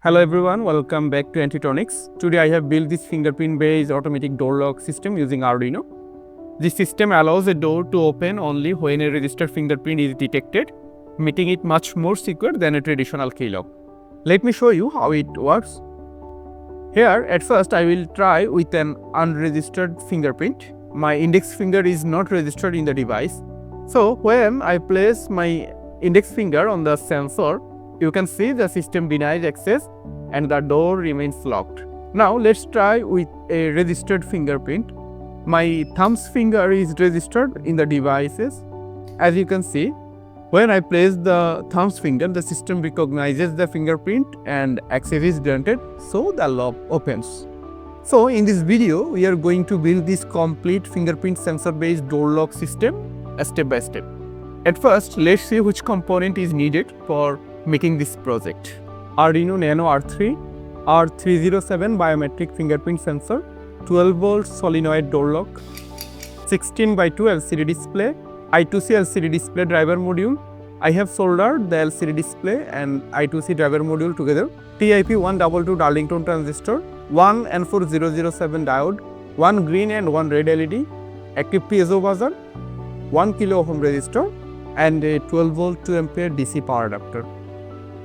Hello everyone, welcome back to Tronix. Today I have built this fingerprint-based automatic door lock system using Arduino. This system allows a door to open only when a registered fingerprint is detected, making it much more secure than a traditional key lock. Let me show you how it works. Here, at first I will try with an unregistered fingerprint. My index finger is not registered in the device. So when I place my index finger on the sensor, you can see the system denies access and the door remains locked. Now let's try with a registered fingerprint. My thumb's finger is registered in the devices. As you can see, when I place the thumb's finger, the system recognizes the fingerprint and access is granted, so the lock opens. So in this video, we are going to build this complete fingerprint sensor-based door lock system step by step. At first, let's see which component is needed for making this project. Arduino Nano R3, R307 Biometric Fingerprint Sensor, 12-volt solenoid door lock, 16x2 LCD display, I2C LCD display driver module. I have soldered the LCD display and I2C driver module together. TIP122 Darlington transistor, 1 N4007 diode, 1 green and 1 red LED, active piezo buzzer, 1 kilo ohm resistor, and a 12-volt 2 ampere DC power adapter.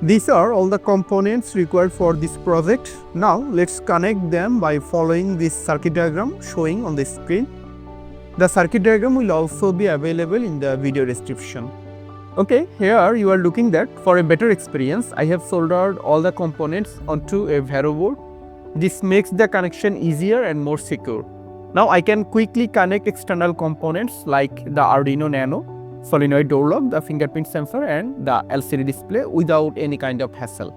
These are all the components required for this project. Now let's connect them by following this circuit diagram showing on the screen. The circuit diagram will also be available in the video description. Okay, here you are looking that for a better experience, I have soldered all the components onto a Vero board. This makes the connection easier and more secure. Now I can quickly connect external components like the Arduino Nano, solenoid door lock, the fingerprint sensor and the LCD display without any kind of hassle.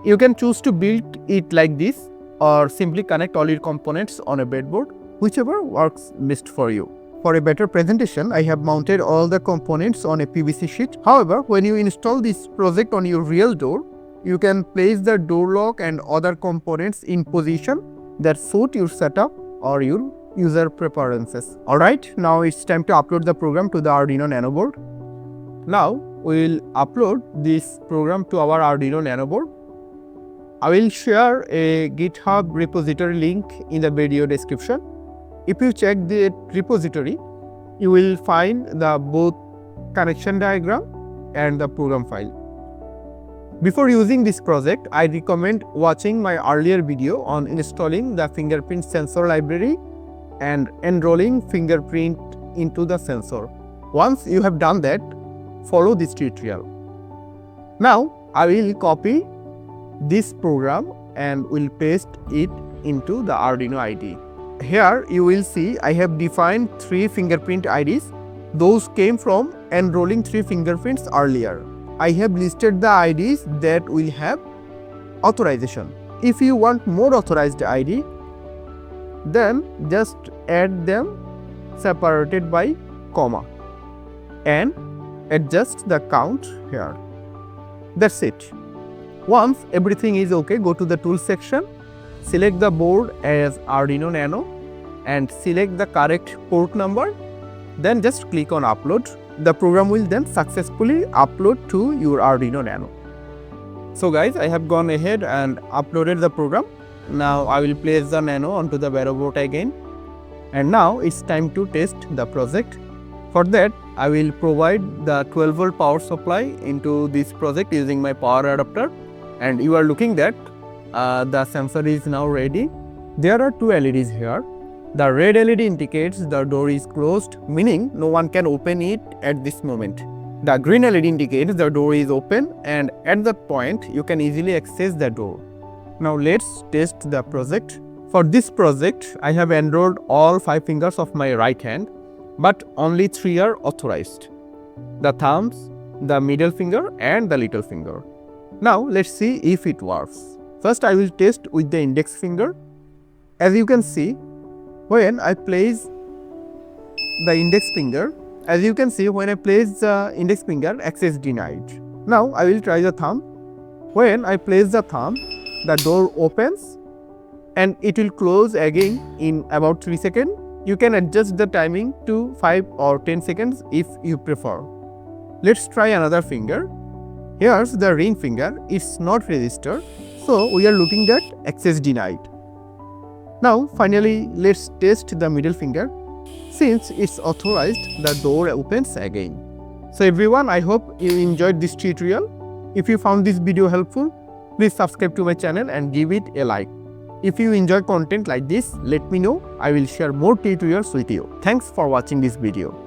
You can choose to build it like this or simply connect all your components on a breadboard, whichever works best for you. For a better presentation, I have mounted all the components on a PVC sheet. However, when you install this project on your real door, you can place the door lock and other components in position that suit your setup or your user preferences. Alright, now it's time to upload the program to the Arduino Nano board. Now we'll upload this program to our Arduino Nano board. I will share a GitHub repository link in the video description. If you check the repository, you will find the both connection diagram and the program file. Before using this project, I recommend watching my earlier video on installing the fingerprint sensor library and enrolling fingerprint into the sensor. Once you have done that, follow this tutorial. Now I will copy this program and will paste it into the Arduino IDE. Here you will see I have defined 3 fingerprint IDs. Those came from enrolling 3 fingerprints earlier. I have listed the IDs that will have authorization. If you want more authorized ID, then just add them separated by comma and adjust the count here. That's it. Once everything is okay, go to the tools section, select the board as Arduino Nano and select the correct port number, then just click on upload. The program will then successfully upload to your Arduino Nano. So guys, I have gone ahead and uploaded the program. Now I will place the Nano onto the Vero board again. And now it's time to test the project. For that, I will provide the 12-volt power supply into this project using my power adapter. And you are looking that the sensor is now ready. There are 2 LEDs here. The red LED indicates the door is closed, meaning no one can open it at this moment. The green LED indicates the door is open and at that point you can easily access the door. Now let's test the project. For this project, I have enrolled all 5 fingers of my right hand, but only 3 are authorized: the thumbs, the middle finger and the little finger. Now let's see if it works. First I will test with the index finger. As you can see, when I place the index finger, access denied. Now I will try the thumb. When I place the thumb, the door opens and it will close again in about 3 seconds. You can adjust the timing to 5 or 10 seconds if you prefer. Let's try another finger. Here's the ring finger, it's not registered, So we are looking at access denied. Now finally let's test the middle finger. Since it's authorized, the door opens again. So everyone, I hope you enjoyed this tutorial. If you found this video helpful, please subscribe to my channel and give it a like. If you enjoy content like this, let me know. I will share more tutorials with you. Thanks for watching this video.